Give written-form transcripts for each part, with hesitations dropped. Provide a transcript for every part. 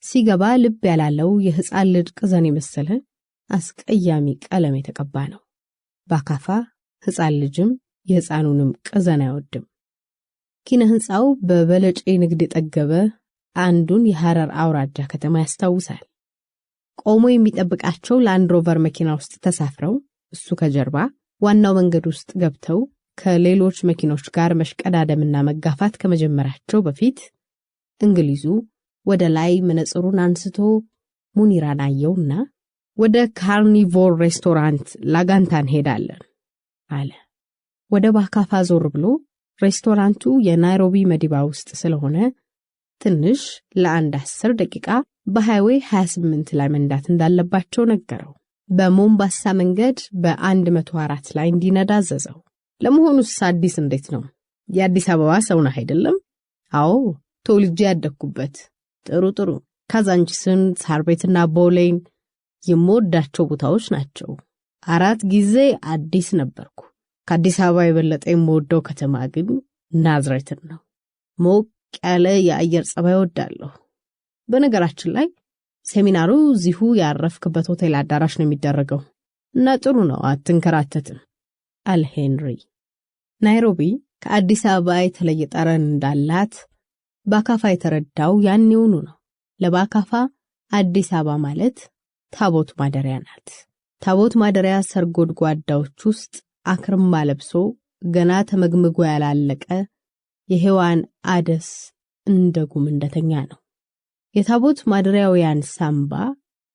ሲገባ ልብ ያላለው የሕፃን ልጅ ቅዘን የመሰለ አስቀያሚ ቀለም የተቀባ ነው። በአካፋ ሕፃን ልጅም የሕፃኑንም ቅዘን አይወድም። ኪነ ሕንፃው በበለጬ ንግድ የጠገበ አንዱን የሐረር አውራጃ ከተማ ያስታውሳል። ቆሞ የሚጠብቃቸው ላንድ ሮቨር መኪና ውስጥ ተሳፍረው እሱ ከጀርባ ዋናው መንገድ ውስጥ ገብተው ከሌሎች መኪኖች ጋር መሽቀዳደምና መጋፋት ከመጀመራቸው በፊት እንግሊዙ ወደ ላይ መነጽሩን አንስቶ ሙኒራን አየውና ወደ ካርኒቮር ሬስቶራንት ላጋንታን ሄዳለን አለ። ወደ ባካፋ ዞር ብሎ ሬስቶራንቱ የናይሮቢ መዲባ ውስጥ ስለሆነ ትንሽ ለአንድ 10 ደቂቃ በሃይዌይ 28 ላይ መንዳት እንዳለባቸው ነገረው። በሞምባሳ መንገድ በ104 ላይ እንዲነዳ አዘዘው። ለመሆኑስ አዲስ እንዴት ነው? የአዲስ አበባ ሰው ነህ አይደለም? አዎ፣ ተወልጄ ያደግኩበት። ጥሩ ካዛንቺስን፣ ሳር ቤትና ቦሌን የምወዳቸው ቦታዎች ናቸው። 4 ጊዜ አዲስ ነበርኩ። ከአዲስ አበባ የበለጠ የምወደው ከተማ ግን ናዝሬትን ነው። ሞቅ ያለ የአየር ጸባይ እወዳለሁ። በነገራችን ላይ ሴሚናሩ እዚሁ ያረፍክበት ሆቴል አዳራሽ ነው የሚደረገው እና ጥሩ ነው፣ አትንከራተትም አለ ሄንሪ። ናይሮቢ ከአዲስ አበባ የተለየ ጠረን እንዳላት ባካፋ የተረዳው ያኔውኑ ነው። ለባካፋ አዲስ አበባ ማለት ታቦት ማደሪያ ናት። ታቦት ማደሪያ ሰርጎድጓዳዎች ውስጥ አክርማ ለብሶ ገና ተመግምጎ ያላለቀ የሔዋን አደስ እንደጉም እንደተኛ ነው። የታቦት ማደሪያውያን ሳምባ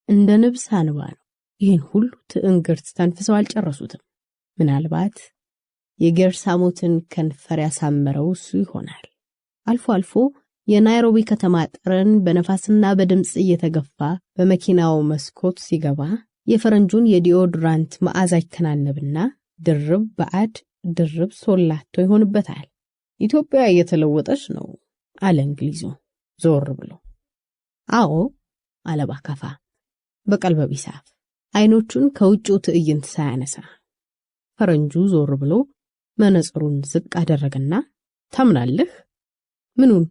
እንደ ንብስ አንባ ነው። ይህን ሁሉ ትዕንግርት ተንፍሰው አልጨረሱትም። ምናልባት የጌርሳሞትን ከንፈር ያሳመረው እሱ ይሆናል። አልፎ አልፎ የናይሮቢ ከተማ ጠረን በነፋስና በድምጽ እየተገፋ በመኪናው መስኮት ሲገባ የፈረንጁን የዲኦድራንት መዓዛ ይከናነብና ድርብ ባዕድ ድርብ ሶላቶ ይሆንበታል። ኢትዮጵያ እየተለወጠች ነው አለ እንግሊዙ ዞር ብሎ። አዎ አለ ባካፋ በቀልበ ቢሳፍ አይኖቹን ከውጭው ትዕይንት ሳያነሳ። ፈረንጁ ዞር ብሎ መነጽሩን ዝቅ አደረገና ታምናለህ? ምኑን?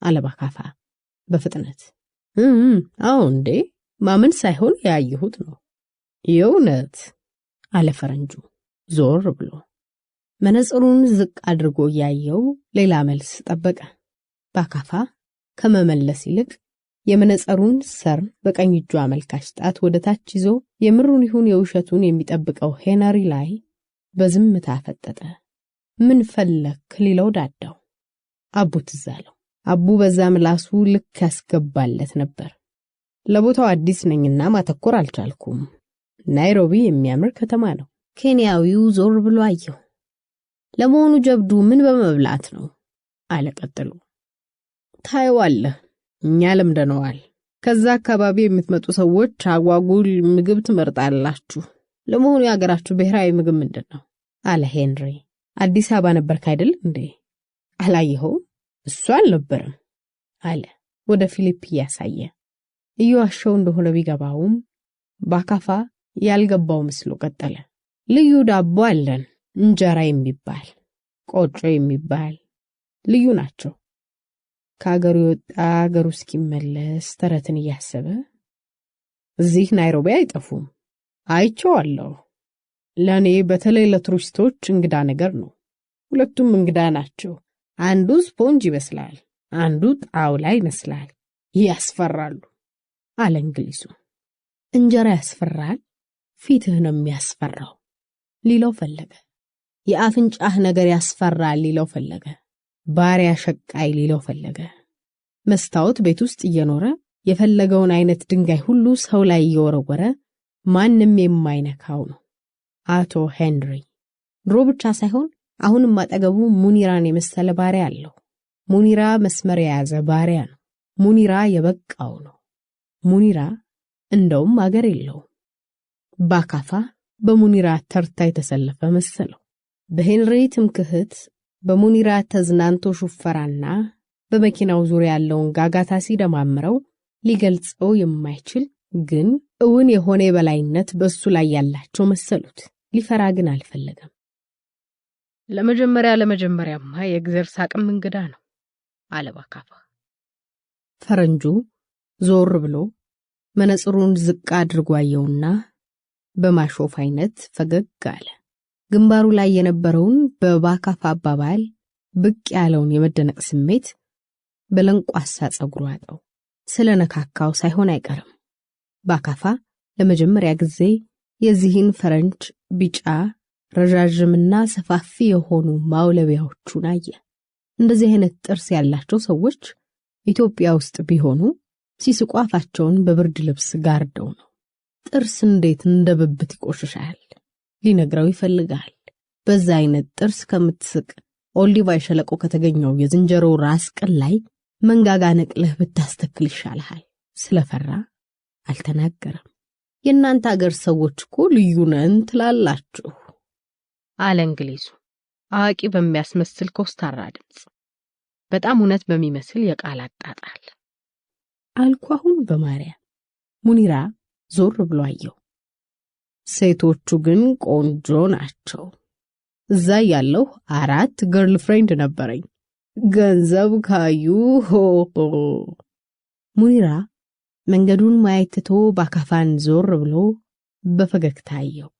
አለ ባካፋ በፍጥነት። አዎ እንዴ ማመን ሳይሆን ያየሁት ነው። የእውነት አለ ፈረንጁ ዞር ብሎ። መነጽሩን ዝቅ አድርጎ ያየው ሌላ መልስ ጠበቀ። ባካፋ ከመመለስ ይልቅ የመነጽሩን ሰር በቀኝ እጁ አመልካች ጣት ወደ ታች ይዞ የምሩን ይሁን የውሸቱን የሚጠብቀው ሄነሪ ላይ በዝምታ ፈጠጠ። ምን ፈለክ ሊለው ዳዳው። አቡ ትዝ አለው። አቡ በዛ ምላሱ ልክ ያስገባለት ነበር። ለቦታው አዲስ ነኝና ማተኮር አልቻልኩም። ናይሮቢ የሚያምር ከተማ ነው። ኬንያዊው ዞር ብሎ አየው። ለመሆኑ ጀብዱ ምን በመብላት ነው? አለ ቀጥሎ። ታይዋለህ፣ እኛ ለምደነዋል። ከዛ አካባቢ የምትመጡ ሰዎች አጓጉል ምግብ ትመርጣላችሁ። ለመሆኑ የሀገራችሁ ብሔራዊ ምግብ ምንድነው? አለ ሄንሪ። አዲስ አበባ ነበርክ አይደል እንዴ? አላየኸው? እሱ አልነበረም አለ ወደ ፊሊፕ ያሳየ። እየዋሸው እንደሆነ ቢገባውም ባካፋ ያልገባው መስሎ ቀጠለ። ልዩ ዳቦ አለን፣ እንጀራ የሚባል ቆጮ የሚባል ልዩ ናቸው። ከአገሩ የወጣ አገሩ እስኪመለስ ተረትን እያሰበ እዚህ ናይሮቢ አይጠፉም። አይቼዋለሁ። ለኔ በተለይ ለቱሪስቶች እንግዳ ነገር ነው። ሁለቱም እንግዳ ናቸው። አንዱ ስፖንጅ ይመስላል፣ አንዱ ጣውላ ይመስላል። ያስፈራሉ አለ እንግሊዙ። እንጀራ ያስፈራል? ፊትህ ነው የሚያስፈራው ሊለው ፈለገ። የአፍንጫህ ነገር ያስፈራል ሊለው ፈለገ። ባሪያ ሸቃይ ሊለው ፈለገ። መስታወት ቤት ውስጥ እየኖረ የፈለገውን አይነት ድንጋይ ሁሉ ሰው ላይ እየወረወረ ማንም የማይነካው ነው አቶ ሄንሪ። ድሮ ብቻ ሳይሆን አሁንም አጠገቡ ሙኒራን የመሰለ ባሪያ አለው። ሙኒራ መስመር የያዘ ባሪያ ነው። ሙኒራ የበቃው ነው። ሙኒራ እንደውም አገር የለውም። ባካፋ በሙኒራ ተርታ የተሰለፈ መሰለው። በሄንሪ ትምክህት በሙኒራ ተዝናንቶ ሹፈራና በመኪናው ዙሪያ ያለውን ጋጋታ ሲደማምረው ሊገልጸው የማይችል ግን እውን የሆነ የበላይነት በሱ ላይ ያላቸው መሰሉት። ሊፈራ ግን አልፈለገም። ለመጀመሪያማ የእግዚአብሔር ሳቅም እንግዳ ነው አለ ባካፋ። ፈረንጁ ዞር ብሎ መነጽሩን ዝቅ አድርጎ አየውና በማሾፍ አይነት ፈገግ አለ። ግንባሩ ላይ የነበረውን በባካፋ አባባል ብቅ ያለውን የመደነቅ ስሜት በለንቋሳ ጸጉሩ አጠው። ስለነካካው ሳይሆን አይቀርም። ባካፋ ለመጀመሪያ ጊዜ የዚህን ፈረንጅ ቢጫ ረዣዥምና ሰፋፊ የሆኑ ማውለቢያዎቹን አየ። እንደዚህ አይነት ጥርስ ያላቸው ሰዎች ኢትዮጵያ ውስጥ ቢሆኑ ሲስቁ አፋቸውን በብርድ ልብስ ጋርደው ነው። ጥርስ እንዴት እንደብብት ይቆሽሻል ሊነግረው ይፈልጋል። በዛ አይነት ጥርስ ከምትስቅ ኦልዲቫይ ሸለቆ ከተገኘው የዝንጀሮ ራስ ቅል ላይ መንጋጋ ነቅለህ ብታስተክል ይሻልሃል። ስለፈራ አልተናገረም። የእናንተ አገር ሰዎች እኮ ልዩ ነን ትላላችሁ አለ እንግሊዙ አዋቂ በሚያስመስል ኮስታራ ድምጽ፣ በጣም እውነት በሚመስል የቃል አጣጣል። አልኩ አሁን በማርያም። ሙኒራ ዞር ብሎ አየው። ሴቶቹ ግን ቆንጆ ናቸው። እዛ ያለው 4 ገርል ፍሬንድ ነበረኝ። ገንዘብ ካዩ ሙኒራ መንገዱን ማየት ትቶ ባካፋን ዞር ብሎ በፈገግታ አየው።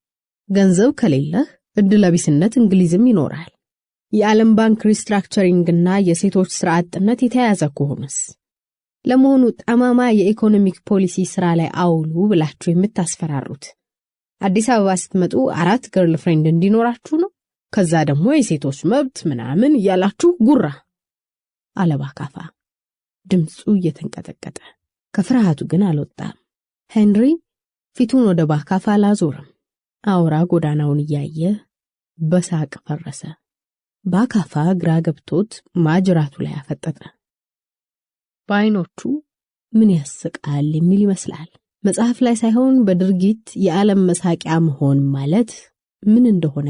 ገንዘብ ከሌለህ እድለቢስነት እንግሊዝም ይኖራል። የዓለም ባንክ ሪስትራክቸሪንግና የሴቶች ስራ አጥነት የተያዘ ከሆነስ? ለመሆኑ ጠማማ የኢኮኖሚክ ፖሊሲ ስራ ላይ አውሉ ብላችሁ የምታስፈራሩት አዲስ አበባ ስትመጡ 4 ገርል ፍሬንድ እንዲኖራችሁ ነው? ከዛ ደግሞ የሴቶች መብት ምናምን ያላችሁ ጉራ አለ ባካፋ ድምጹ እየተንቀጠቀጠ። ከፍርሃቱ ግን አልወጣም። ሄንሪ ፊቱን ወደ ባካፋ አላዞረም። አውራ ጎዳናውን እያየ በሳቅ ፈረሰ። ባካፋ ግራ ገብቶት ማጅራቱ ላይ አፈጠጠ። በአይኖቹ ምን ያስቃል የሚል ይመስላል። መጽሐፍ ላይ ሳይሆን በድርጊት የዓለም መሳቂያ መሆን ማለት ምን እንደሆነ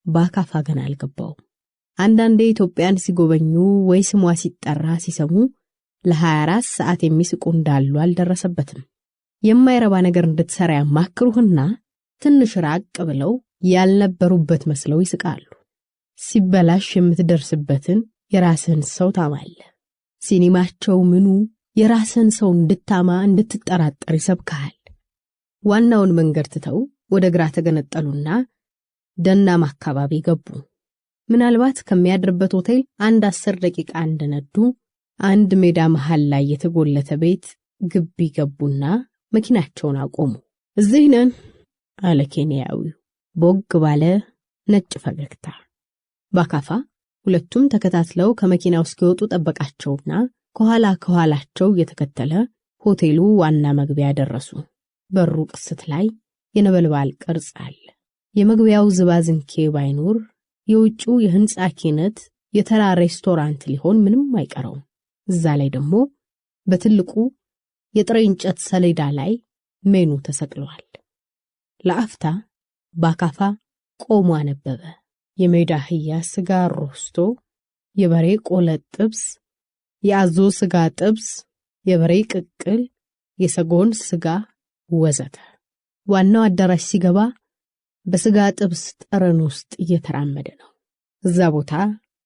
ባካፋ ገና አልገባውም። አንዳንዴ ኢትዮጵያን ሲጎበኙ ወይ ስሟ ሲጠራ ሲሰሙ ለ24 ሰዓት የሚስቁ እንዳሉ አልደረሰበትም። የማይረባ ነገር እንድትሰራ ያማክሩህና ትንሽ ራቅ ብለው ያልነበሩበት መስለው ይስቃሉ። ሲበላሽ የምትደርስበትን የራስህን ሰው ታማለህ። ሲኒማቸው ምኑ የራስህን ሰው እንድታማ እንድትጠራጠር ይሰብካል። ዋናውን መንገድ ትተው ወደ ግራ ተገነጠሉና ደናም አካባቢ ገቡ። ምናልባት ከሚያድርበት ሆቴል 10 ደቂቃ እንደነዱ አንድ ሜዳ መሃል ላይ የተጎለተ ቤት ግቢ ገቡና መኪናቸውን አቆሙ። እዚህ ነን አለ ኬንያዊው ቦግ ባለ ነጭ ፈገግታ። ባካፋ ሁለቱም ተከታትለው ከመኪናው እስኪወጡ ጠበቃቸውና ከኋላቸው የተከተለ ሆቴሉ ዋና መግቢያ ደረሱ። በሩ ቅስት ላይ የነበልባል ቅርጽ አለ። የመግቢያው ዝባዝንኬ ባይኖር የውጭው የህንጻ ኪነት የተራ ሬስቶራንት ሊሆን ምንም አይቀረውም። እዛ ላይ ደግሞ በትልቁ የጥሬ እንጨት ሰሌዳ ላይ ሜኑ ተሰቅሏል። ለአፍታ ባካፋ ቆሞ አነበበ። የሜዳ አህያ ስጋ ሮስቶ፣ የበሬ ቆለጥ ጥብስ፣ የአዞ ስጋ ጥብስ፣ የበሬ ቅቅል፣ የሰጎን ስጋ ወዘተ። ዋናው አዳራሽ ሲገባ በስጋ ጥብስ ጠረን ውስጥ እየተራመደ ነው። እዛ ቦታ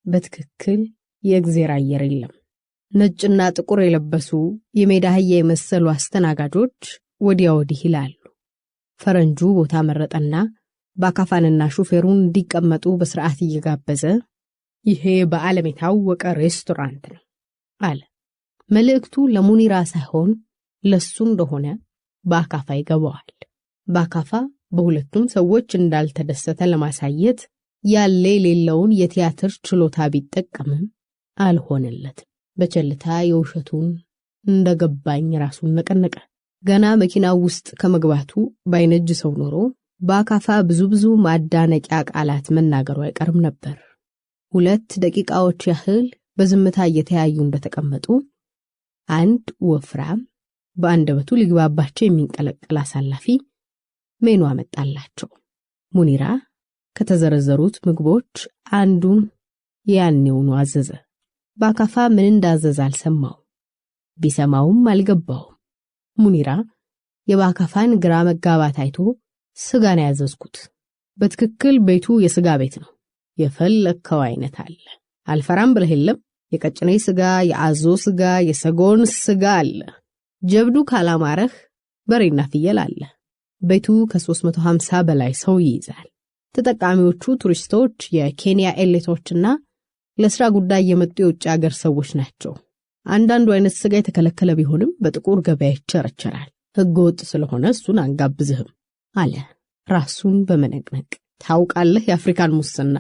በትክክል የእግዚአብሔር አየር የለም። ነጭና ጥቁር የለበሱ የሜዳ አህያ የመሰሉ አስተናጋጆች ወዲያ ወዲህ ይላሉ። ፈረንጁ ቦታ መረጠና ባካፋንና ሹፌሩን እንዲቀመጡ በስርዓት እየጋበዘ ይሄ በዓለም የታወቀ ሬስቶራንት ነው አለ። መልእክቱ ለሙኒራ ሳይሆን ለሱ እንደሆነ ባካፋ ይገባዋል። ባካፋ በሁለቱም ሰዎች እንዳልተደሰተ ለማሳየት ያለ የሌለውን የቲያትር ችሎታ ቢጠቀምም አልሆነለትም። በቸልታ የውሸቱን እንደገባኝ ራሱን ነቀነቀ። ገና መኪናው ውስጥ ከመግባቱ ባይነጅ ሰው ኖሮ ባካፋ ብዙ ማዳነቂያ ቃላት መናገሩ አይቀርም ነበር። 2 ደቂቃዎች ያህል በዝምታ እየተያዩ እንደተቀመጡ አንድ ወፍራም በአንደበቱ ሊግባባቸው የሚንቀለቀል አሳላፊ ሜኑ አመጣላቸው። ሙኒራ ከተዘረዘሩት ምግቦች አንዱን ያኔውኑ አዘዘ። ባካፋ ምን እንዳዘዘ አልሰማው፣ ቢሰማውም አልገባውም። ሙኒራ የባካፋን ግራ መጋባት አይቶ ስጋን ያዘዝኩት፣ በትክክል ቤቱ የስጋ ቤት ነው፣ የፈለከው አይነት አለ፣ አልፈራም ብለህ የለም፣ የቀጭኔ ስጋ፣ የአዞ ስጋ፣ የሰጎን ስጋ አለ ጀብዱ ካላማረህ በሬና ፍየል አለ። ቤቱ ከ350 በላይ ሰው ይይዛል። ተጠቃሚዎቹ ቱሪስቶች፣ የኬንያ ኤሊቶችና ለስራ ጉዳይ የመጡ የውጭ ሀገር ሰዎች ናቸው። አንዳንዱ አይነት ስጋ የተከለከለ ቢሆንም በጥቁር ገበያ ይቸረቸራል። ህገወጥ ስለሆነ እሱን አንጋብዝህም አለ ራሱን በመነቅነቅ። ታውቃለህ የአፍሪካን ሙስና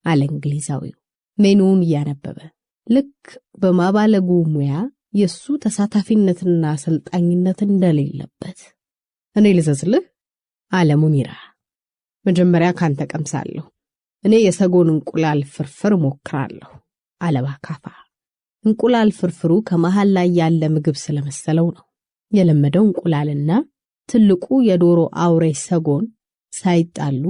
አለ እንግሊዛዊው ሜኑን እያነበበ። ልክ በማባለጉ ሙያ የሱ ተሳታፊነትና አሰልጣኝነት እንደሌለበት። እኔ ልዘዝልህ አለ ሙኒራ። መጀመሪያ ካንተ ቀምሳለሁ። እኔ የሰጎን እንቁላል ፍርፍር ሞክራለሁ አለ ባካፋ። እንቁላል ፍርፍሩ ከመሃል ላይ ያለ ምግብ ስለመሰለው ነው። የለመደው እንቁላልና ትልቁ የዶሮ አውሬ ሰጎን ሳይጣሉ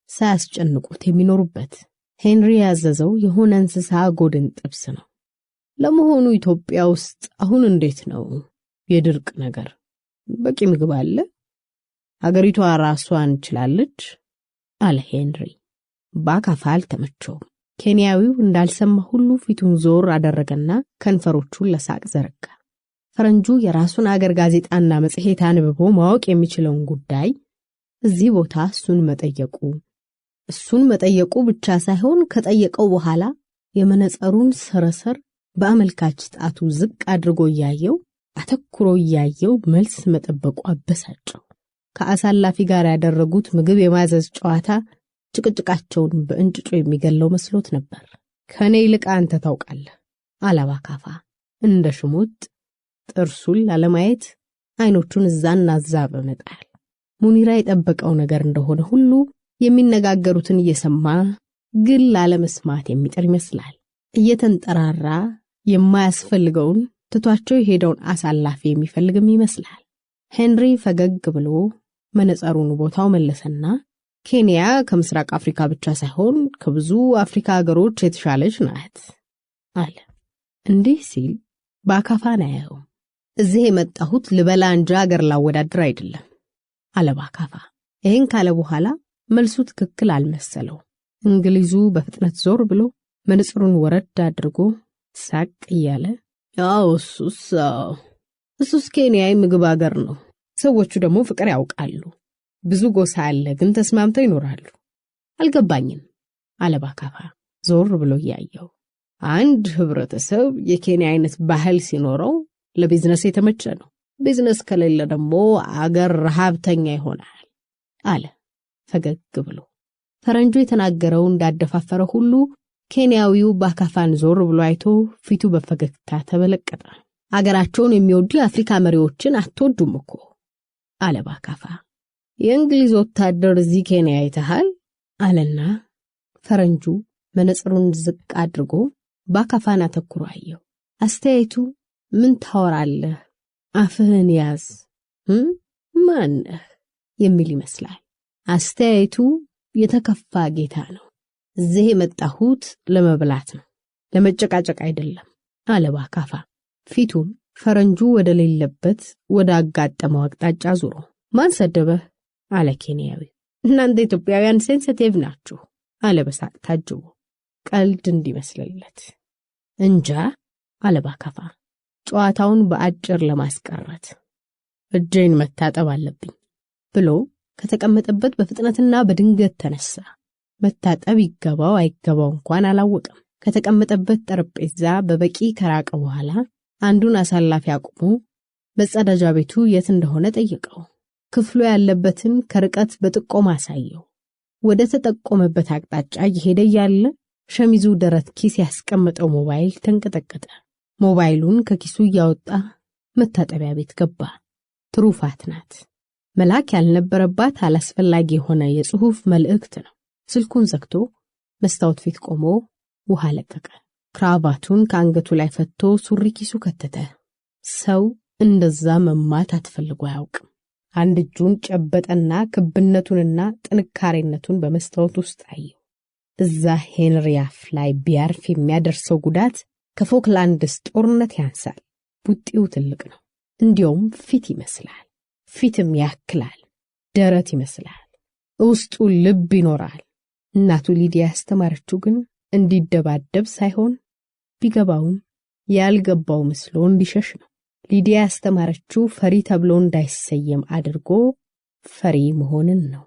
ሳያስጨንቁት የሚኖሩበት። ሄንሪ ያዘዘው የሆነ እንስሳ ጎድን ጥብስ ነው። ለመሆኑ ኢትዮጵያ ውስጥ አሁን እንዴት ነው የድርቅ ነገር? በቂ ምግብ አለ? ሀገሪቷ ራሷን ችላለች? አለ ሄንሪ። ባካፋ አልተመቸውም። ኬንያዊው እንዳልሰማ ሁሉ ፊቱን ዞር አደረገና ከንፈሮቹን ለሳቅ ዘረጋ። ፈረንጁ የራሱን አገር ጋዜጣና መጽሔት አንብቦ ማወቅ የሚችለውን ጉዳይ እዚህ ቦታ እሱን መጠየቁ ብቻ ሳይሆን ከጠየቀው በኋላ የመነጸሩን ሰረሰር በአመልካች ጣቱ ዝቅ አድርጎ አተኩሮ እያየው መልስ መጠበቁ አበሳጨው። ከአሳላፊ ጋር ያደረጉት ምግብ የማዘዝ ጨዋታ ጭቅጭቃቸውን በእንጭጮ የሚገለው መስሎት ነበር። ከኔ ይልቅ አንተ ታውቃለህ አለ ባካፋ እንደ ሽሙጥ ጥርሱን ላለማየት አይኖቹን እዛና እዛ በመጣል። ሙኒራ የጠበቀው ነገር እንደሆነ ሁሉ የሚነጋገሩትን እየሰማ ግን ላለመስማት የሚጥር ይመስላል። እየተንጠራራ የማያስፈልገውን ትቷቸው የሄደውን አሳላፊ የሚፈልግም ይመስላል። ሄንሪ ፈገግ ብሎ መነጸሩን ቦታው መለሰና ኬንያ ከምስራቅ አፍሪካ ብቻ ሳይሆን ከብዙ አፍሪካ ሀገሮች የተሻለች ናት አለ። እንዲህ ሲል ባካፋን አየው። እዚህ የመጣሁት ልበላ እንጂ ሀገር ላወዳድር አይደለም አለ ባካፋ። ይህን ካለ በኋላ መልሱ ትክክል አልመሰለው። እንግሊዙ በፍጥነት ዞር ብሎ መነጽሩን ወረድ አድርጎ ሳቅ እያለ ያው እሱስ ኬንያ ምግብ ሀገር ነው። ሰዎቹ ደግሞ ፍቅር ያውቃሉ። ብዙ ጎሳ አለ፣ ግን ተስማምተው ይኖራሉ። አልገባኝም አለ ባካፋ ዞር ብሎ ያየው። አንድ ህብረተሰብ የኬንያ አይነት ባህል ሲኖረው ለቢዝነስ የተመቸ ነው። ቢዝነስ ከሌለ ደግሞ አገር ረሃብተኛ ይሆናል አለ ፈገግ ብሎ። ፈረንጁ የተናገረው እንዳደፋፈረ ሁሉ ኬንያዊው ባካፋን ዞር ብሎ አይቶ ፊቱ በፈገግታ ተበለቀጠ። አገራቸውን የሚወዱ የአፍሪካ መሪዎችን አትወዱም እኮ አለ ባካፋ። የእንግሊዝ ወታደር እዚህ ኬንያ አይተሃል አለና ፈረንጁ መነጽሩን ዝቅ አድርጎ ባካፋን አተኩሮ አየው። አስተያየቱ ምን ታወራለህ? አፍህን ያዝ ማነህ የሚል ይመስላል። አስተያየቱ የተከፋ ጌታ ነው። እዚህ የመጣሁት ለመብላት ነው፣ ለመጨቃጨቅ አይደለም አለ ባካፋ ፊቱን ፈረንጁ ወደ ሌለበት ወደ አጋጠመው አቅጣጫ ዞሮ። ማን ሰደበህ አለ ኬንያዊ። እናንተ ኢትዮጵያውያን ሴንሲቲቭ ናችሁ አለ በሳቅ ታጅቦ ቀልድ እንዲመስልለት። እንጃ አለ ባካፋ ጨዋታውን በአጭር ለማስቀረት። እጄን መታጠብ አለብኝ ብሎ ከተቀመጠበት በፍጥነትና በድንገት ተነሳ። መታጠብ ይገባው አይገባው እንኳን አላወቀም። ከተቀመጠበት ጠረጴዛ በበቂ ከራቀ በኋላ አንዱን አሳላፊ አቁሞ በጸዳጃ ቤቱ የት እንደሆነ ጠየቀው። ክፍሉ ያለበትን ከርቀት በጥቆማ አሳየው። ወደ ተጠቆመበት አቅጣጫ እየሄደ ያለ ሸሚዙ ደረት ኪስ ያስቀመጠው ሞባይል ተንቀጠቀጠ። ሞባይሉን ከኪሱ ያወጣ መታጠቢያ ቤት ገባ። ትሩፋት ናት። መላክ ያልነበረባት አላስፈላጊ የሆነ የጽሑፍ መልእክት ነው። ስልኩን ዘግቶ መስታወት ፊት ቆሞ ውሃ ለቀቀ። ክራቫቱን ከአንገቱ ላይ ፈቶ ሱሪ ኪሱ ከተተ። ሰው እንደዛ መማት አትፈልጎ አያውቅም። አንድ እጁን ጨበጠና ክብነቱንና ጥንካሬነቱን በመስታወት ውስጥ አየው። እዛ ሄንሪያፍ ላይ ቢያርፍ የሚያደርሰው ጉዳት ከፎክላንድስ ጦርነት ያንሳል። ቡጢው ትልቅ ነው። እንዲያውም ፊት ይመስላል። ፊትም ያክላል። ደረት ይመስላል። ውስጡ ልብ ይኖራል። እናቱ ሊዲያ ያስተማረችው ግን እንዲደባደብ ሳይሆን ቢገባውም ያልገባው መስሎ እንዲሸሽ ነው። ሊዲያ ያስተማረችው ፈሪ ተብሎ እንዳይሰየም አድርጎ ፈሪ መሆንን ነው።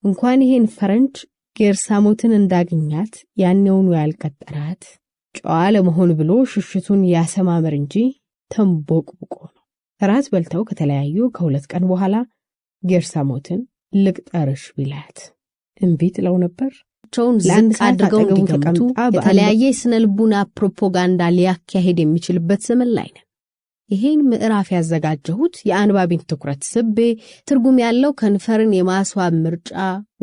እንኳን ይሄን ፈረንጅ ጌርሳሞትን እንዳገኛት ያኔውኑ ያልቀጠራት ጨዋ ለመሆን ብሎ ሽሽቱን ያሰማመር እንጂ ተንቦቅብቆ ነው። ራት በልተው ከተለያዩ ከ2 ቀን በኋላ ጌርሳሞትን ልቅጠርሽ ቢላት እምቢ ትለው ነበር። ለአንድ አድርገው እንዲገምቱ የተለያየ ስነልቡና ፕሮፓጋንዳ ሊያካሄድ የሚችልበት ዘመን ላይ ነው። ይሄን ምዕራፍ ያዘጋጀሁት የአንባቢን ትኩረት ስቤ ትርጉም ያለው ከንፈርን የማስዋብ ምርጫ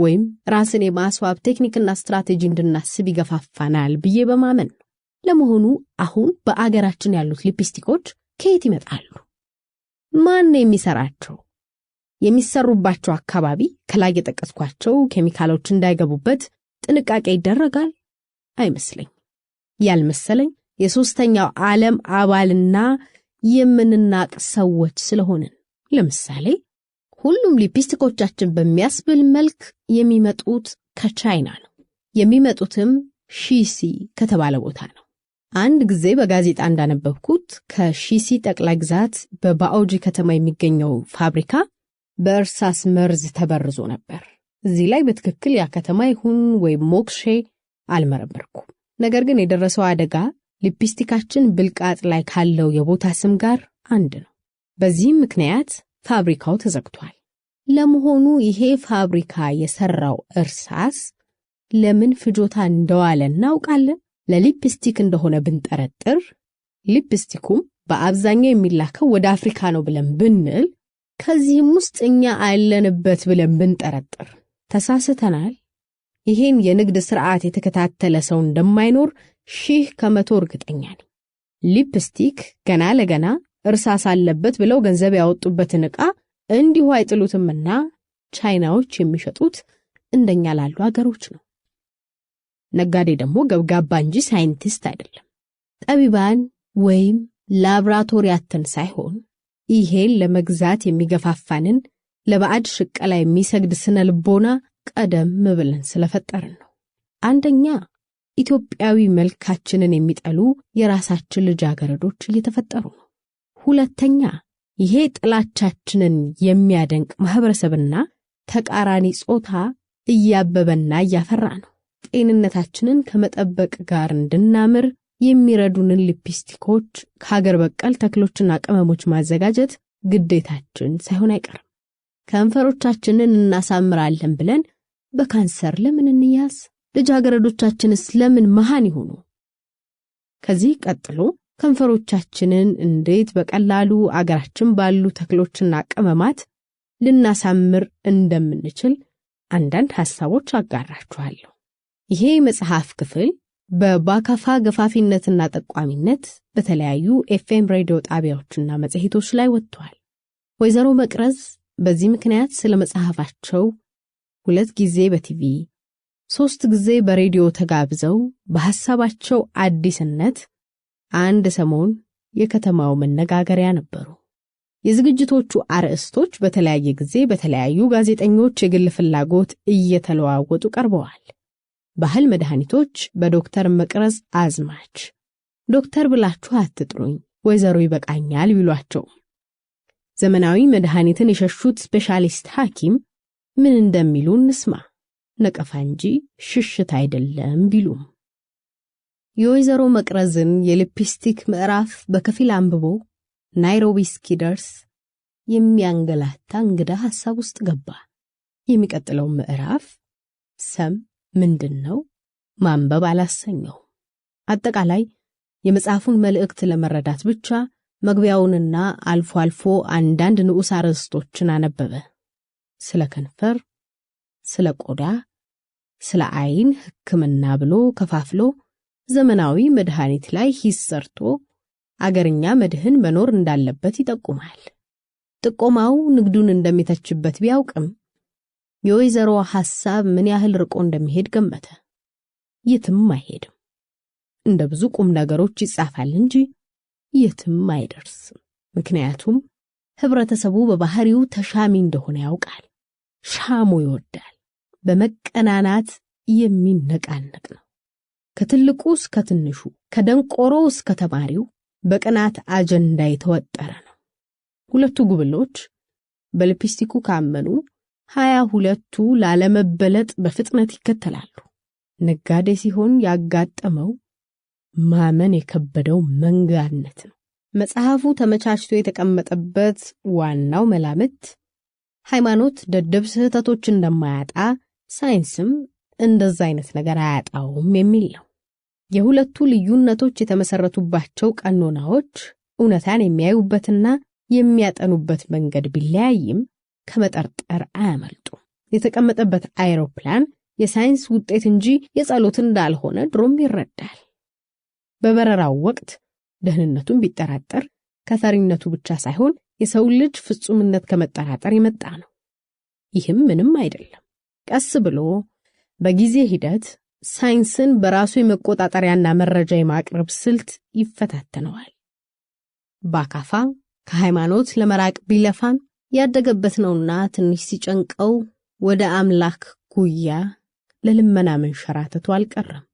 ወይም ራስን የማስዋብ ቴክኒክና ስትራቴጂ እንድናስብ ይገፋፋናል ብዬ በማመን ነው። ለመሆኑ አሁን በአገራችን ያሉት ሊፕስቲኮች ከየት ይመጣሉ? ማን የሚሰራቸው? የሚሰሩባቸው አካባቢ ከላይ የጠቀስኳቸው ኬሚካሎች እንዳይገቡበት ጥንቃቄ ይደረጋል? አይመስለኝ። ያልመሰለኝ የሶስተኛው ዓለም አባልና የምንናቅ ሰዎች ስለሆንን። ለምሳሌ ሁሉም ሊፕስቲኮቻችን በሚያስብል መልክ የሚመጡት ከቻይና ነው። የሚመጡትም ሺሲ ከተባለ ቦታ ነው። አንድ ጊዜ በጋዜጣ እንዳነበብኩት ከሺሲ ጠቅላይ ግዛት በባኦጂ ከተማ የሚገኘው ፋብሪካ በእርሳስ መርዝ ተበርዞ ነበር። እዚህ ላይ በትክክል ያ ከተማ ይሁን ወይም ሞክሼ አልመረመርኩም። ነገር ግን የደረሰው አደጋ ሊፕስቲካችን ብልቃጥ ላይ ካለው የቦታ ስም ጋር አንድ ነው። በዚህም ምክንያት ፋብሪካው ተዘግቷል። ለመሆኑ ይሄ ፋብሪካ የሰራው እርሳስ ለምን ፍጆታ እንደዋለ እናውቃለን? ለሊፕስቲክ እንደሆነ ብንጠረጥር ሊፕስቲኩም በአብዛኛው የሚላከው ወደ አፍሪካ ነው ብለን ብንል ከዚህም ውስጥ እኛ አለንበት ብለን ብንጠረጥር ተሳስተናል። ይሄን የንግድ ስርዓት የተከታተለ ሰው እንደማይኖር 100% እርግጠኛ ነኝ። ሊፕስቲክ ገና ለገና እርሳስ አለበት ብለው ገንዘብ ያወጡበትን ዕቃ እንዲሁ አይጥሉትምና ቻይናዎች የሚሸጡት እንደኛ ላሉ አገሮች ነው። ነጋዴ ደግሞ ገብጋባ እንጂ ሳይንቲስት አይደለም። ጠቢባን ወይም ላብራቶሪያትን ሳይሆን ይሄን ለመግዛት የሚገፋፋንን ለባዕድ ሽቀላ የሚሰግድ ስነልቦና ቀደም ብለን ስለፈጠርን ነው። አንደኛ ኢትዮጵያዊ መልካችንን የሚጠሉ የራሳችን ልጃገረዶች እየተፈጠሩ ነው። ሁለተኛ ይሄ ጥላቻችንን የሚያደንቅ ማህበረሰብና ተቃራኒ ጾታ እያበበና እያፈራ ነው። ጤንነታችንን ከመጠበቅ ጋር እንድናምር የሚረዱንን ሊፕስቲኮች ከሀገር በቀል ተክሎችና ቅመሞች ማዘጋጀት ግዴታችን ሳይሆን አይቀርም። ከንፈሮቻችንን እናሳምራለን ብለን በካንሰር ለምን እንያዝ? ልጃገረዶቻችንስ ለምን መሃን ይሆኑ? ከዚህ ቀጥሎ ከንፈሮቻችንን እንዴት በቀላሉ አገራችን ባሉ ተክሎችና ቅመማት ልናሳምር እንደምንችል አንዳንድ ሐሳቦች አጋራችኋለሁ። ይሄ መጽሐፍ ክፍል በባካፋ ገፋፊነትና ጠቋሚነት በተለያዩ ኤፍኤም ሬዲዮ ጣቢያዎችና መጽሔቶች ላይ ወጥቷል። ወይዘሮ መቅረዝ በዚህ ምክንያት ስለ መጽሐፋቸው 2 ጊዜ በቲቪ 3 ጊዜ በሬዲዮ ተጋብዘው በሐሳባቸው አዲስነት አንድ ሰሞን የከተማው መነጋገሪያ ነበሩ። የዝግጅቶቹ አርዕስቶች በተለያየ ጊዜ በተለያዩ ጋዜጠኞች የግል ፍላጎት እየተለዋወጡ ቀርበዋል። ባህል መድኃኒቶች በዶክተር መቅረዝ አዝማች፣ ዶክተር ብላችሁ አትጥሩኝ ወይዘሮ ይበቃኛል ቢሏቸው፣ ዘመናዊ መድኃኒትን የሸሹት ስፔሻሊስት ሐኪም ምን እንደሚሉ እንስማ፣ ነቀፋ እንጂ ሽሽት አይደለም ቢሉም። የወይዘሮ መቅረዝን የሊፕስቲክ ምዕራፍ በከፊል አንብቦ ናይሮቢ እስኪደርስ የሚያንገላታ እንግዳ ሐሳብ ውስጥ ገባ። የሚቀጥለው ምዕራፍ ሰም ምንድነው ማንበብ አላሰኘው። አጠቃላይ የመጽሐፉን መልእክት ለመረዳት ብቻ መግቢያውንና አልፎ አልፎ አንዳንድ ንዑስ አርዕስቶችን አነበበ። ስለ ከንፈር፣ ስለ ቆዳ፣ ስለ አይን ሕክምና ብሎ ከፋፍሎ ዘመናዊ መድኃኒት ላይ ሂስ ሰርቶ አገርኛ መድህን መኖር እንዳለበት ይጠቁማል። ጥቆማው ንግዱን እንደሚተችበት ቢያውቅም የወይዘሮ ሐሳብ ምን ያህል ርቆ እንደሚሄድ ገመተ። የትም አይሄድም። እንደ ብዙ ቁም ነገሮች ይጻፋል እንጂ የትም አይደርስም። ምክንያቱም ህብረተሰቡ በባህሪው ተሻሚ እንደሆነ ያውቃል። ሻሞ ይወዳል። በመቀናናት የሚነቃነቅ ነው። ከትልቁ እስከ ትንሹ፣ ከደንቆሮ እስከ ተማሪው በቅናት አጀንዳ የተወጠረ ነው። ሁለቱ ጉብሎች በሊፕስቲኩ ካመኑ 22ቱ ላለመበለጥ በፍጥነት ይከተላሉ። ነጋዴ ሲሆን ያጋጠመው ማመን የከበደው መንጋነት ነው። መጽሐፉ ተመቻችቶ የተቀመጠበት ዋናው መላምት ሃይማኖት ደደብ ስህተቶች እንደማያጣ ሳይንስም እንደዛ አይነት ነገር አያጣውም የሚል ነው። የሁለቱ ልዩነቶች የተመሰረቱባቸው ቀኖናዎች እውነታን የሚያዩበትና የሚያጠኑበት መንገድ ቢለያይም ከመጠርጠር አያመልጡም። የተቀመጠበት አይሮፕላን የሳይንስ ውጤት እንጂ የጸሎት እንዳልሆነ ድሮም ይረዳል። በበረራው ወቅት ደህንነቱን ቢጠራጠር ከፈሪነቱ ብቻ ሳይሆን የሰው ልጅ ፍጹምነት ከመጠራጠር የመጣ ነው። ይህም ምንም አይደለም። ቀስ ብሎ በጊዜ ሂደት ሳይንስን በራሱ የመቆጣጠሪያና መረጃ የማቅረብ ስልት ይፈታተነዋል። በአካፋ ከሃይማኖት ለመራቅ ቢለፋም ያደገበት ነውና ትንሽ ሲጨንቀው ወደ አምላክ ጉያ ለልመና መንሸራተቱ አልቀረም።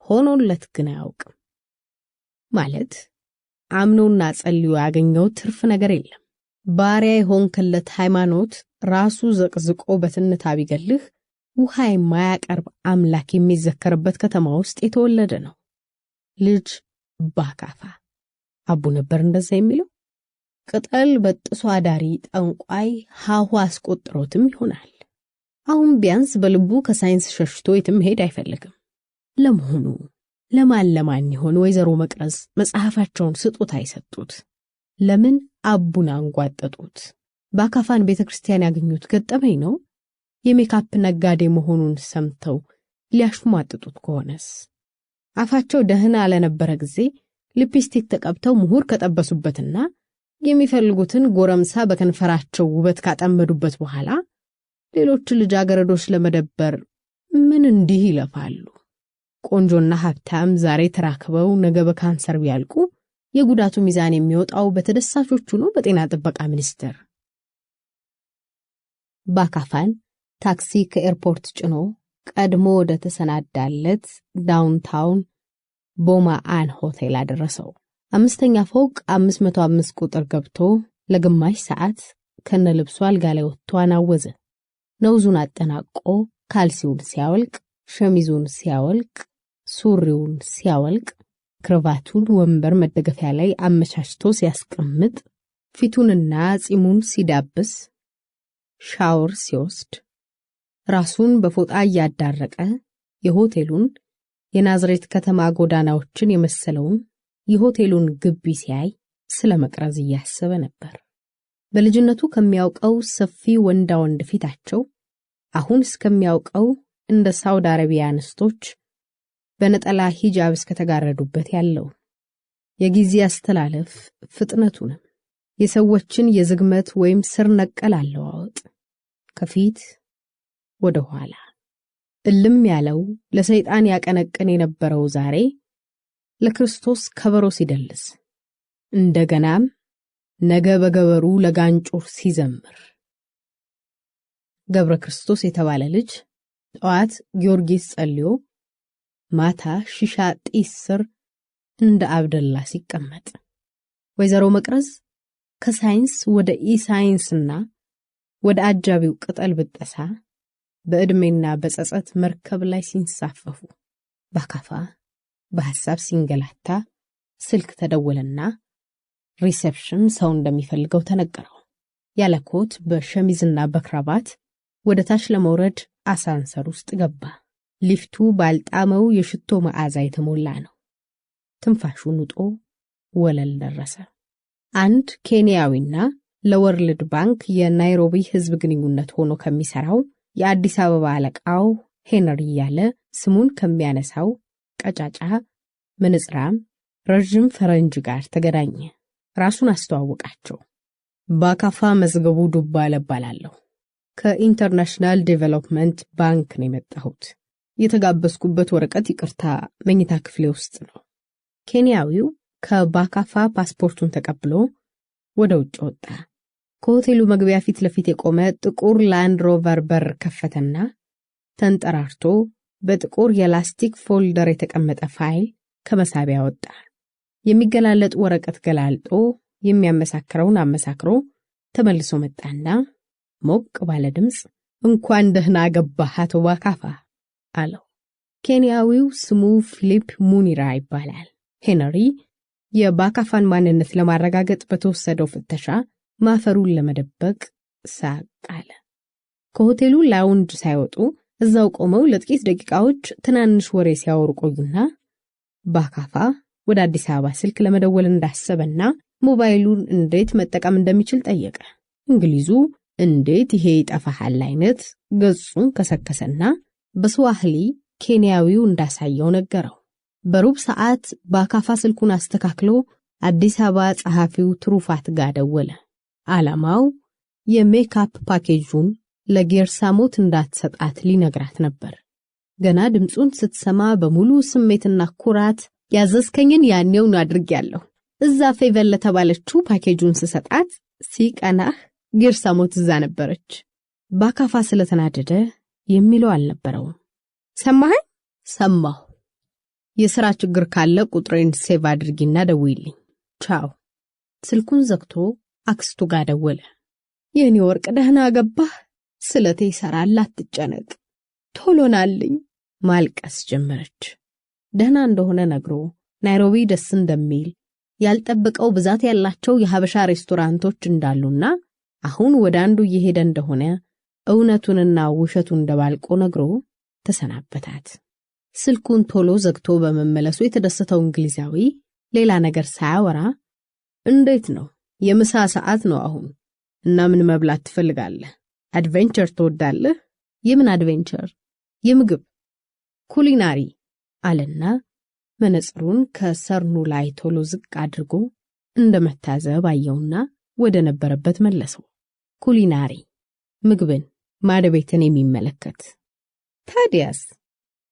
ሆኖለት ግን አያውቅም። ማለት አምኖና ጸልዮ ያገኘው ትርፍ ነገር የለም። ባሪያ የሆንክለት ሃይማኖት ራሱ ዘቅዝቆ በትንታ ቢገልህ ውሃ የማያቀርብ አምላክ የሚዘከርበት ከተማ ውስጥ የተወለደ ነው። ልጅ ባካፋ አቡ ነበር እንደዛ የሚለው። ቅጠል በጥሶ አዳሪ ጠንቋይ ሀሁ አስቆጥሮትም ይሆናል። አሁን ቢያንስ በልቡ ከሳይንስ ሸሽቶ የትም ሄድ አይፈልግም። ለመሆኑ ለማን ይሆን ወይዘሮ መቅረዝ መጽሐፋቸውን ስጦታ አይሰጡት? ለምን አቡን አንጓጠጡት? ባካፋን ቤተክርስቲያን ያገኙት ገጠመኝ ነው? የሜካፕ ነጋዴ መሆኑን ሰምተው ሊያሽሟጥጡት ከሆነስ? አፋቸው ደህና ለነበረ ጊዜ ሊፕስቲክ ተቀብተው ምሁር ከጠበሱበትና የሚፈልጉትን ጎረምሳ በከንፈራቸው ውበት ካጠመዱበት በኋላ ሌሎች ልጃገረዶች ለመደበር ምን እንዲህ ይለፋሉ? ቆንጆና ሀብታም ዛሬ ተራክበው ነገ በካንሰር ቢያልቁ የጉዳቱ ሚዛን የሚወጣው በተደሳቾቹ ነው በጤና ጥበቃ ሚኒስቴር። ባካፋን ታክሲ ከኤርፖርት ጭኖ ቀድሞ ወደ ተሰናዳለት ዳውንታውን ቦማ አን ሆቴል አደረሰው። 5ኛ ፎቅ 505 ቁጥር ገብቶ ለግማሽ ሰዓት ከነልብሱ አልጋ ላይ ወጥቶ አናወዘ። ነውዙን አጠናቆ ካልሲውን ሲያወልቅ፣ ሸሚዙን ሲያወልቅ፣ ሱሪውን ሲያወልቅ፣ ክራቫቱን ወንበር መደገፊያ ላይ አመቻችቶ ሲያስቀምጥ፣ ፊቱንና ጺሙን ሲዳብስ፣ ሻወር ሲወስድ፣ ራሱን በፎጣ ያዳረቀ የሆቴሉን የናዝሬት ከተማ ጎዳናዎችን የመሰለውን የሆቴሉን ግቢ ሲያይ ስለመቅረዝ እያሰበ ነበር። በልጅነቱ ከሚያውቀው ሰፊ ወንድ ፊታቸው አሁን እስከሚያውቀው እንደ ሳውዲ አረቢያ አንስቶች በነጠላ ሂጃብ እስከተጋረዱበት ያለው የጊዜ አስተላለፍ ፍጥነቱንም የሰዎችን የዝግመት ወይም ስር ነቀል አለዋወጥ ከፊት ወደ ኋላ እልም ያለው ለሰይጣን ያቀነቅን የነበረው ዛሬ ለክርስቶስ ከበሮ ሲደልስ እንደገናም ነገ በገበሩ ለጋንጮር ሲዘምር ገብረ ክርስቶስ የተባለ ልጅ ጠዋት ጊዮርጊስ ጸልዮ ማታ ሺሻ ጢስ ስር እንደ አብደላ ሲቀመጥ ወይዘሮ መቅረዝ ከሳይንስ ወደ ኢሳይንስና ወደ አጃቢው ቅጠል ብጠሳ በእድሜና በጸጸት መርከብ ላይ ሲንሳፈፉ ባካፋ በሐሳብ ሲንገላታ ስልክ ተደወለና ሪሴፕሽን ሰው እንደሚፈልገው ተነገረው። ያለኮት በሸሚዝና በክራባት ወደ ታች ለመውረድ አሳንሰር ውስጥ ገባ። ሊፍቱ ባልጣመው የሽቶ መዓዛ የተሞላ ነው። ትንፋሹን ውጦ ወለል ደረሰ። አንድ ኬንያዊና ለወርልድ ባንክ የናይሮቢ ህዝብ ግንኙነት ሆኖ ከሚሰራው የአዲስ አበባ አለቃው ሄነሪ ያለ ስሙን ከሚያነሳው ቀጫጫ ምንጽራም ረጅም ፈረንጅ ጋር ተገናኘ። ራሱን አስተዋወቃቸው። ባካፋ መዝገቡ ዱባለ እባላለሁ። ከኢንተርናሽናል ዴቨሎፕመንት ባንክ ነው የመጣሁት። የተጋበዝኩበት ወረቀት ይቅርታ መኝታ ክፍሌ ውስጥ ነው። ኬንያዊው ከባካፋ ፓስፖርቱን ተቀብሎ ወደ ውጭ ወጣ። ከሆቴሉ መግቢያ ፊት ለፊት የቆመ ጥቁር ላንድ ሮቨር በር ከፈተና ተንጠራርቶ በጥቁር የላስቲክ ፎልደር የተቀመጠ ፋይል ከመሳቢያ ወጣ። የሚገላለጥ ወረቀት ገላልጦ የሚያመሳክረውን አመሳክሮ ተመልሶ መጣና ሞቅ ባለ ድምጽ እንኳን ደህና ገባህ አቶ ባካፋ አለው። ኬንያዊው ስሙ ፊሊፕ ሙኒራ ይባላል። ሄነሪ የባካፋን ማንነት ለማረጋገጥ በተወሰደው ፍተሻ ማፈሩን ለመደበቅ ሳቃለ። ከሆቴሉ ላውንጅ ሳይወጡ እዛው ቆመው ለጥቂት ደቂቃዎች ትናንሽ ወሬ ሲያወሩ ቆዩና ባካፋ ወደ አዲስ አበባ ስልክ ለመደወል እንዳሰበና ሞባይሉን እንዴት መጠቀም እንደሚችል ጠየቀ። እንግሊዙ እንዴት ይሄ ይጠፋሃል አይነት ገጹን ከሰከሰና በስዋሂሊ ኬንያዊው እንዳሳየው ነገረው። በሩብ ሰዓት ባካፋ ስልኩን አስተካክሎ አዲስ አበባ ጸሐፊው ትሩፋት ጋር ደወለ። ዓላማው የሜካፕ ፓኬጁን ለጌርሳሞት እንዳትሰጣት ሊነግራት ነበር። ገና ድምጹን ስትሰማ በሙሉ ስሜትና ኩራት ያዘዝከኝን ያኔውን አድርጌያለሁ። እዛ ፌቨል ለተባለችው ፓኬጁን ስሰጣት ሲቀናህ ጌርሳሞት እዛ ነበረች። ባካፋ ስለተናደደ የሚለው አልነበረውም። ሰማኸኝ? ሰማሁ። የሥራ ችግር ካለ ቁጥሬን ሴቭ አድርጊና ደውይልኝ። ቻው። ስልኩን ዘግቶ አክስቱ ጋር ደወለ። የኔ ወርቅ ደህና ገባህ? ስለቴ ይሰራል አትጨነቅ። ቶሎናልኝ። ማልቀስ ጀመረች። ደህና እንደሆነ ነግሮ ናይሮቢ ደስ እንደሚል ያልጠበቀው ብዛት ያላቸው የሐበሻ ሬስቶራንቶች እንዳሉና አሁን ወደ አንዱ እየሄደ እንደሆነ እውነቱንና ውሸቱን ደባልቆ ነግሮ ተሰናበታት። ስልኩን ቶሎ ዘግቶ በመመለሱ የተደሰተው እንግሊዛዊ ሌላ ነገር ሳያወራ እንዴት ነው? የምሳ ሰዓት ነው አሁን እና ምን መብላት ትፈልጋለህ? አድቬንቸር ትወዳለህ? የምን አድቬንቸር? የምግብ ኩሊናሪ አለና መነጽሩን ከሰርኑ ላይ ቶሎ ዝቅ አድርጎ እንደመታዘብ አየውና ወደ ነበረበት መለሰው። ኩሊናሪ ምግብን ማደቤትን የሚመለከት። ታዲያስ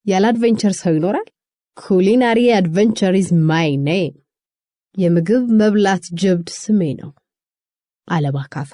ያለ አድቬንቸር ሰው ይኖራል? ኩሊናሪ አድቬንቸር is my name። የምግብ መብላት ጀብድ ስሜ ነው አለ ባካፋ።